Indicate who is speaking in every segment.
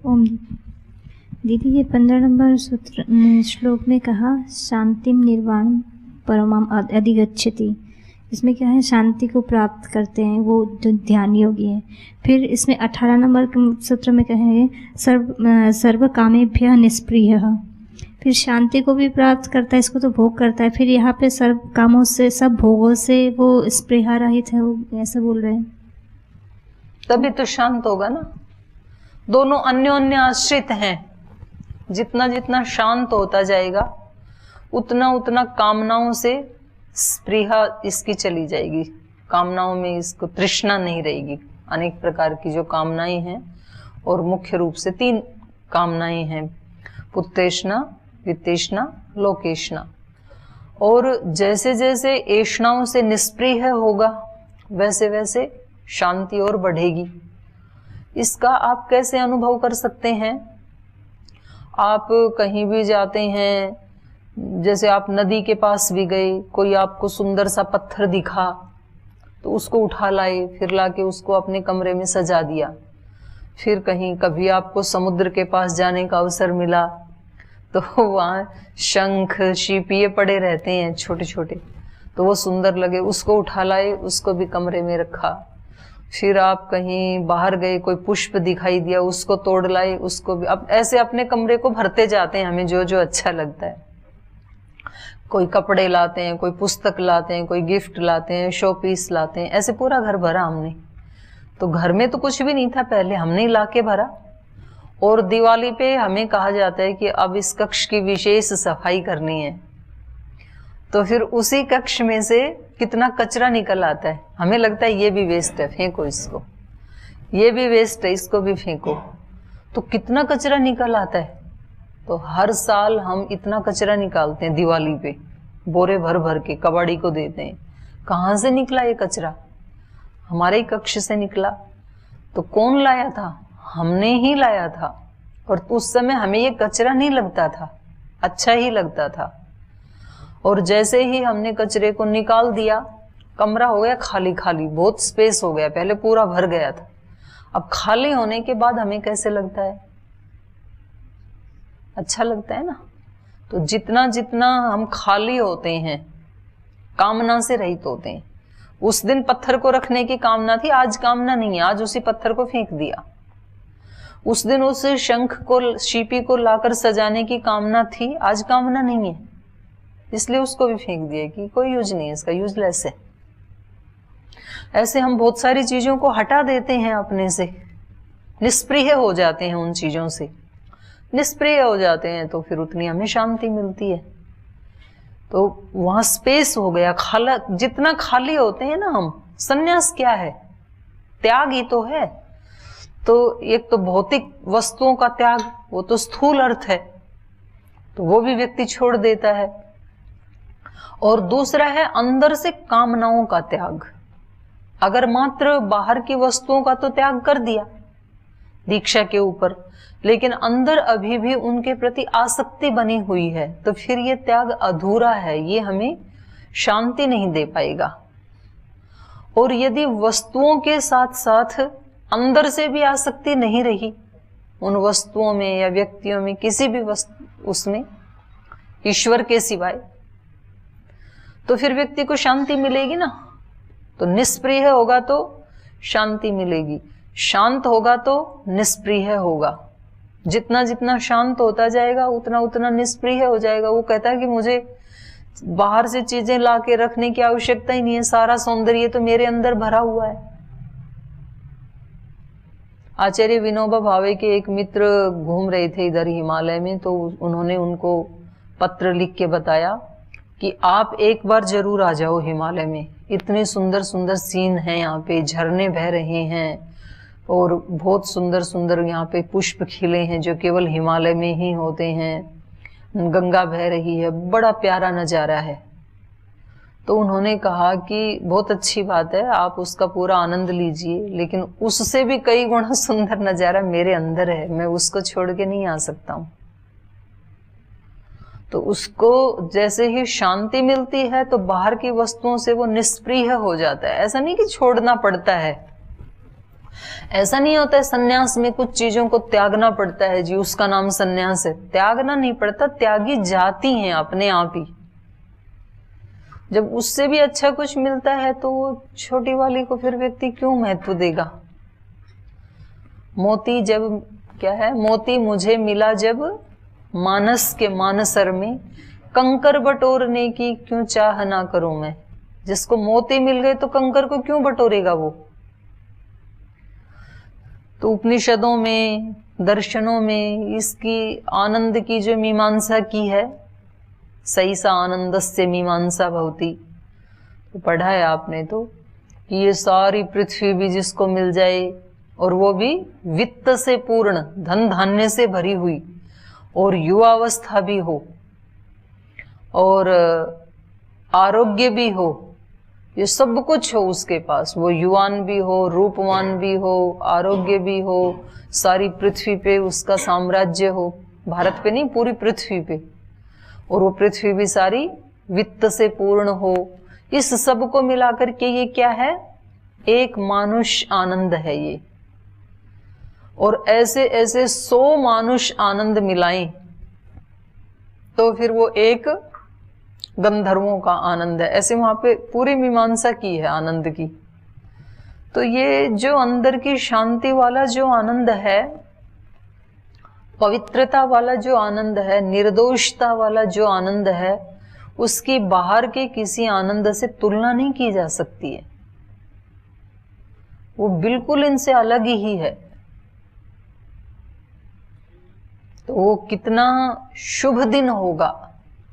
Speaker 1: ओम दीदी, ये 15 नंबर सूत्र श्लोक में कहा शांतिम निर्वाण परमाम अधिगच्छति, इसमें क्या है, शांति को प्राप्त करते हैं वो जो ध्यान योगी है। फिर इसमें 18 नंबर के सूत्र में कहे सर्व कामेभ्यः निष्प्रियः, फिर शांति को भी प्राप्त करता है, इसको तो भोग करता है। फिर यहाँ पे सर्व कामों से, सब भोगों से वो स्पृहा रहित है, वो ऐसा बोल रहे हैं।
Speaker 2: तभी तो शांत होगा ना। दोनों अन्योन्य आश्रित हैं। जितना जितना शांत होता जाएगा उतना उतना कामनाओं से स्पृहा इसकी चली जाएगी। कामनाओं में इसको तृष्णा नहीं रहेगी। अनेक प्रकार की जो कामनाएं हैं, और मुख्य रूप से 3 कामनाएं हैं, पुत्रेष्णा, वित्तेष्णा, लोकेष्णा। और जैसे जैसे ऐष्णाओं से निष्प्रिय होगा वैसे वैसे शांति और बढ़ेगी। इसका आप कैसे अनुभव कर सकते हैं? आप कहीं भी जाते हैं, जैसे आप नदी के पास भी गए, कोई आपको सुंदर सा पत्थर दिखा तो उसको उठा लाए, फिर लाके उसको अपने कमरे में सजा दिया। फिर कहीं कभी आपको समुद्र के पास जाने का अवसर मिला तो वहाँ शंख शीपिये पड़े रहते हैं छोटे छोटे, तो वो सुंदर लगे, उसको उठा लाए, उसको भी कमरे में रखा। फिर आप कहीं बाहर गए, कोई पुष्प दिखाई दिया, उसको तोड़ लाए, उसको भी। अब ऐसे अपने कमरे को भरते जाते हैं, हमें जो जो अच्छा लगता है। कोई कपड़े लाते हैं, कोई पुस्तक लाते हैं, कोई गिफ्ट लाते हैं, शो पीस लाते हैं, ऐसे पूरा घर भरा हमने। तो घर में तो कुछ भी नहीं था पहले, हमने ला के भरा। और दिवाली पे हमें कहा जाता है कि अब इस कक्ष की विशेष सफाई करनी है, तो फिर उसी कक्ष में से कितना कचरा निकल आता है। हमें लगता है ये भी वेस्ट है, फेंको इसको, ये भी वेस्ट है, इसको भी फेंको। तो कितना कचरा निकल आता है। तो हर साल हम इतना कचरा निकालते हैं दिवाली पे, बोरे भर भर के कबाड़ी को देते हैं। कहाँ से निकला ये कचरा? हमारे ही कक्ष से निकला। तो कौन लाया था? हमने ही लाया था। और उस समय हमें ये कचरा नहीं लगता था, अच्छा ही लगता था। और जैसे ही हमने कचरे को निकाल दिया, कमरा हो गया खाली खाली, बहुत स्पेस हो गया। पहले पूरा भर गया था, अब खाली होने के बाद हमें कैसे लगता है? अच्छा लगता है ना। तो जितना जितना हम खाली होते हैं, कामना से रहित होते हैं। उस दिन पत्थर को रखने की कामना थी, आज कामना नहीं है, आज उसी पत्थर को फेंक दिया। उस दिन उस शंख को, शीपी को लाकर सजाने की कामना थी, आज कामना नहीं है, इसलिए उसको भी फेंक दिया कि कोई यूज नहीं है इसका, यूजलेस है। ऐसे हम बहुत सारी चीजों को हटा देते हैं अपने से, निष्प्रिय हो जाते हैं उन चीजों से। निष्प्रिय हो जाते हैं तो फिर उतनी हमें शांति मिलती है। तो वहां स्पेस हो गया, खाला। जितना खाली होते हैं ना हम, संन्यास क्या है? त्याग ही तो है। तो एक तो भौतिक वस्तुओं का त्याग, वो तो स्थूल अर्थ है, तो वो भी व्यक्ति छोड़ देता है। और दूसरा है अंदर से कामनाओं का त्याग। अगर मात्र बाहर की वस्तुओं का तो त्याग कर दिया दीक्षा के ऊपर, लेकिन अंदर अभी भी उनके प्रति आसक्ति बनी हुई है, तो फिर ये त्याग अधूरा है, ये हमें शांति नहीं दे पाएगा। और यदि वस्तुओं के साथ साथ अंदर से भी आसक्ति नहीं रही उन वस्तुओं में या व्यक्तियों में, किसी भी वस्तु उसमें ईश्वर के सिवाय, तो फिर व्यक्ति को शांति मिलेगी ना। तो निष्प्रिय होगा तो शांति मिलेगी, शांत होगा तो निष्प्रिय होगा। जितना जितना शांत होता जाएगा उतना उतना निष्प्रिय हो जाएगा। वो कहता है कि मुझे बाहर से चीजें ला के रखने की आवश्यकता ही नहीं है, सारा सौंदर्य तो मेरे अंदर भरा हुआ है। आचार्य विनोबा भावे के एक मित्र घूम रहे थे इधर हिमालय में, तो उन्होंने उनको पत्र लिख के बताया कि आप एक बार जरूर आ जाओ हिमालय में, इतने सुंदर सुंदर सीन हैं यहाँ पे, झरने बह रहे हैं और बहुत सुंदर सुंदर यहाँ पे पुष्प खिले हैं जो केवल हिमालय में ही होते हैं, गंगा बह रही है, बड़ा प्यारा नजारा है। तो उन्होंने कहा कि बहुत अच्छी बात है, आप उसका पूरा आनंद लीजिए, लेकिन उससे भी कई गुना सुंदर नजारा मेरे अंदर है, मैं उसको छोड़ के नहीं आ सकता हूँ। तो उसको जैसे ही शांति मिलती है तो बाहर की वस्तुओं से वो निष्प्रिय हो जाता है। ऐसा नहीं कि छोड़ना पड़ता है, ऐसा नहीं होता है सन्यास में कुछ चीजों को त्यागना पड़ता है जी, उसका नाम सन्यास है। त्यागना नहीं पड़ता, त्यागी जाती हैं अपने आप ही। जब उससे भी अच्छा कुछ मिलता है तो वो छोटी वाली को फिर व्यक्ति क्यों महत्व देगा। मोती जब क्या है, मोती मुझे मिला जब मानस के मानसर में, कंकर बटोरने की क्यों चाह ना करूं मैं। जिसको मोती मिल गए तो कंकर को क्यों बटोरेगा वो। तो उपनिषदों में, दर्शनों में इसकी आनंद की जो मीमांसा की है, सही सा आनंदस्य मीमांसा भवति, तो पढ़ा है आपने तो, कि ये सारी पृथ्वी भी जिसको मिल जाए और वो भी वित्त से पूर्ण, धन धान्य से भरी हुई, और युवावस्था भी हो और आरोग्य भी हो, ये सब कुछ हो उसके पास, वो युवान भी हो, रूपवान भी हो, आरोग्य भी हो, सारी पृथ्वी पे उसका साम्राज्य हो, भारत पे नहीं पूरी पृथ्वी पे, और वो पृथ्वी भी सारी वित्त से पूर्ण हो, इस सब को मिलाकर के ये क्या है, एक मानुष आनंद है ये। और ऐसे ऐसे 100 मानुष आनंद मिलाएं तो फिर वो एक गंधर्वों का आनंद है। ऐसे वहां पे पूरी मीमांसा की है आनंद की। तो ये जो अंदर की शांति वाला जो आनंद है, पवित्रता वाला जो आनंद है, निर्दोषता वाला जो आनंद है, उसकी बाहर के किसी आनंद से तुलना नहीं की जा सकती है। वो बिल्कुल इनसे अलग ही है। तो वो कितना शुभ दिन होगा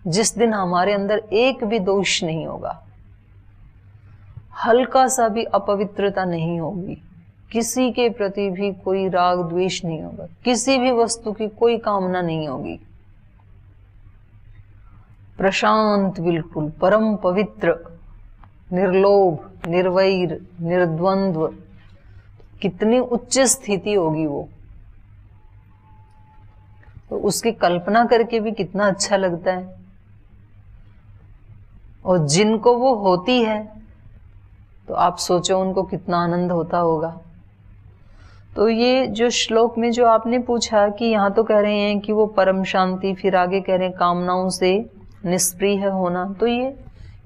Speaker 2: जिस दिन हमारे अंदर एक भी दोष नहीं होगा, हल्का सा भी अपवित्रता नहीं होगी, किसी के प्रति भी कोई राग द्वेष नहीं होगा, किसी भी वस्तु की कोई कामना नहीं होगी, प्रशांत, बिल्कुल परम पवित्र, निर्लोभ, निर्वैर, निर्द्वंद्व। कितनी उच्च स्थिति होगी वो, तो उसकी कल्पना करके भी कितना अच्छा लगता है। और जिनको वो होती है तो आप सोचो उनको कितना आनंद होता होगा। तो ये जो श्लोक में जो आपने पूछा कि यहाँ तो कह रहे हैं कि वो परम शांति, फिर आगे कह रहे हैं कामनाओं से निष्प्रिय होना, तो ये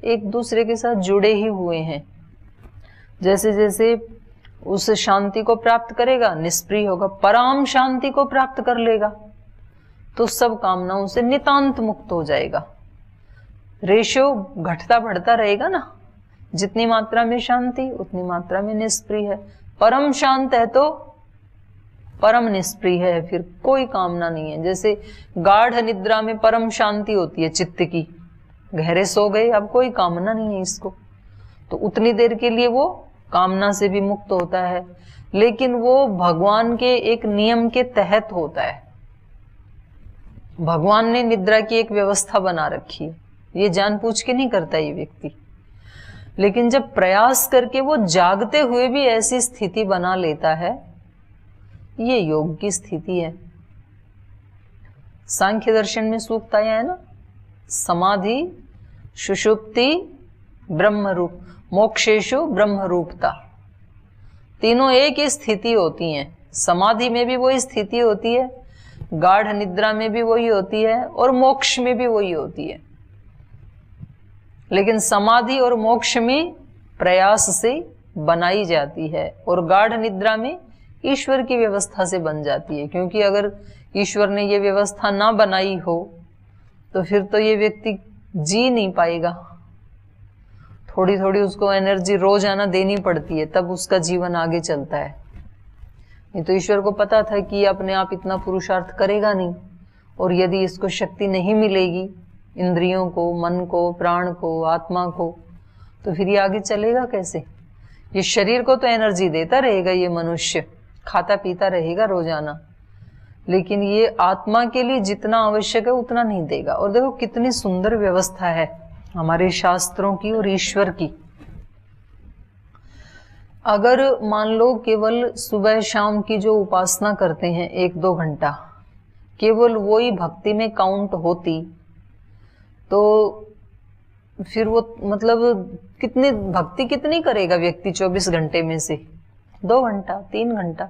Speaker 2: एक दूसरे के साथ जुड़े ही हुए हैं। जैसे जैसे उस शांति को प्राप्त करेगा निष्प्रिय होगा, पराम शांति को प्राप्त कर लेगा तो सब कामनाओं से नितांत मुक्त हो जाएगा। रेशियो घटता बढ़ता रहेगा ना, जितनी मात्रा में शांति उतनी मात्रा में निष्प्रिय है। परम शांत है तो परम निष्प्रिय है, फिर कोई कामना नहीं है। जैसे गाढ़ निद्रा में परम शांति होती है चित्त की, गहरे सो गए, अब कोई कामना नहीं है इसको, तो उतनी देर के लिए वो कामना से भी मुक्त होता है। लेकिन वो भगवान के एक नियम के तहत होता है। भगवान ने निद्रा की एक व्यवस्था बना रखी है, ये जानबूझ के नहीं करता ये व्यक्ति। लेकिन जब प्रयास करके वो जागते हुए भी ऐसी स्थिति बना लेता है, ये योग की स्थिति है। सांख्य दर्शन में सूक्त आया है ना, समाधि, सुषुप्ति, ब्रह्मरूप, मोक्षेशु ब्रह्मरूपता, तीनों एक ही स्थिति होती हैं। समाधि में भी वही स्थिति होती है, गाढ़ निद्रा में भी वही होती है, और मोक्ष में भी वही होती है। लेकिन समाधि और मोक्ष में प्रयास से बनाई जाती है, और गाढ़ निद्रा में ईश्वर की व्यवस्था से बन जाती है। क्योंकि अगर ईश्वर ने ये व्यवस्था ना बनाई हो तो फिर तो ये व्यक्ति जी नहीं पाएगा। थोड़ी थोड़ी उसको एनर्जी रोजाना देनी पड़ती है, तब उसका जीवन आगे चलता है। नहीं तो ईश्वर को पता था कि ये अपने आप इतना पुरुषार्थ करेगा नहीं, और यदि इसको शक्ति नहीं मिलेगी, इंद्रियों को, मन को, प्राण को, आत्मा को, तो फिर ये आगे चलेगा कैसे। ये शरीर को तो एनर्जी देता रहेगा, ये मनुष्य खाता पीता रहेगा रोजाना, लेकिन ये आत्मा के लिए जितना आवश्यक है उतना नहीं देगा। और देखो कितनी सुंदर व्यवस्था है हमारे शास्त्रों की और ईश्वर की। अगर मान लो केवल सुबह शाम की जो उपासना करते हैं 1-2 घंटा, केवल वही भक्ति में काउंट होती तो फिर वो मतलब कितनी भक्ति कितनी करेगा व्यक्ति 24 घंटे में से। 2 घंटा 3 घंटा,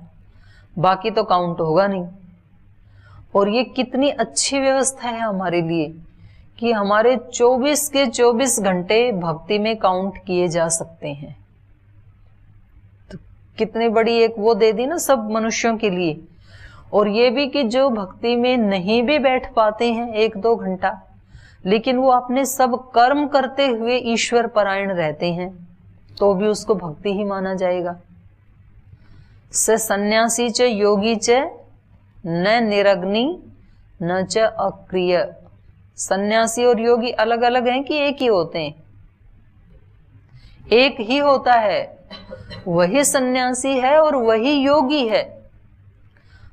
Speaker 2: बाकी तो काउंट होगा नहीं। और ये कितनी अच्छी व्यवस्था है हमारे लिए कि हमारे 24 के 24 घंटे भक्ति में काउंट किए जा सकते हैं। तो कितनी बड़ी एक वो दे दी ना सब मनुष्यों के लिए। और ये भी कि जो भक्ति में नहीं भी बैठ पाते हैं 1-2 घंटा, लेकिन वो अपने सब कर्म करते हुए ईश्वर परायण रहते हैं, तो भी उसको भक्ति ही माना जाएगा। स सन्यासी च योगी च न निरग्नि न च अक्रिय। सन्यासी और योगी अलग अलग हैं कि एक ही होते हैं? एक ही होता है, वही सन्यासी है और वही योगी है।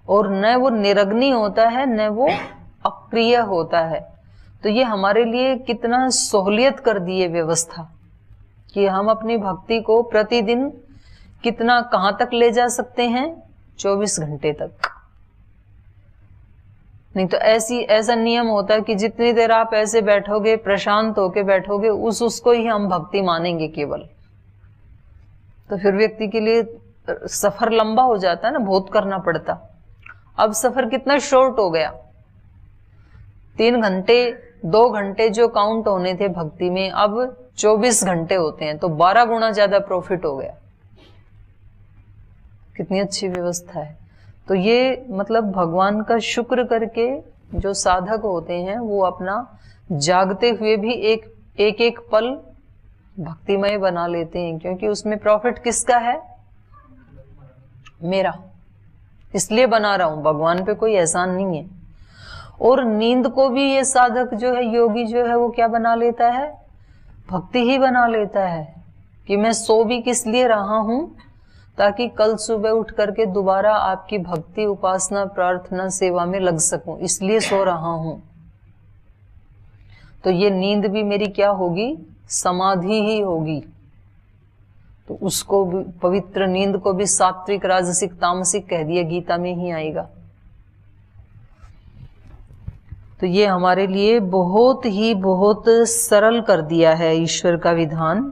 Speaker 2: और न वो निरग्नि होता है न वो अक्रिय होता है। तो ये हमारे लिए कितना सहूलियत कर दी है व्यवस्था कि हम अपनी भक्ति को प्रतिदिन कितना कहां तक ले जा सकते हैं? 24 घंटे तक। नहीं तो ऐसा नियम होता है कि जितनी देर आप ऐसे बैठोगे, प्रशांत होके बैठोगे, उसको ही हम भक्ति मानेंगे केवल। तो फिर व्यक्ति के लिए सफर लंबा हो जाता है ना, बहुत करना पड़ता। अब सफर कितना शॉर्ट हो गया, 3 घंटे 2 घंटे जो काउंट होने थे भक्ति में, अब 24 घंटे होते हैं। तो 12 गुना ज्यादा प्रॉफिट हो गया। कितनी अच्छी व्यवस्था है। तो ये मतलब भगवान का शुक्र करके जो साधक होते हैं वो अपना जागते हुए भी एक पल भक्तिमय बना लेते हैं, क्योंकि उसमें प्रॉफिट किसका है? मेरा। इसलिए बना रहा हूं, भगवान पे कोई एहसान नहीं है। और नींद को भी ये साधक जो है, योगी जो है, वो क्या बना लेता है? भक्ति ही बना लेता है कि मैं सो भी किस लिए रहा हूं, ताकि कल सुबह उठ करके दोबारा आपकी भक्ति, उपासना, प्रार्थना, सेवा में लग सकूं, इसलिए सो रहा हूं। तो ये नींद भी मेरी क्या होगी? समाधि ही होगी। तो उसको भी, पवित्र नींद को भी सात्विक, राजसिक, तामसिक कह दिया, गीता में ही आएगा। तो ये हमारे लिए बहुत ही बहुत सरल कर दिया है ईश्वर का विधान।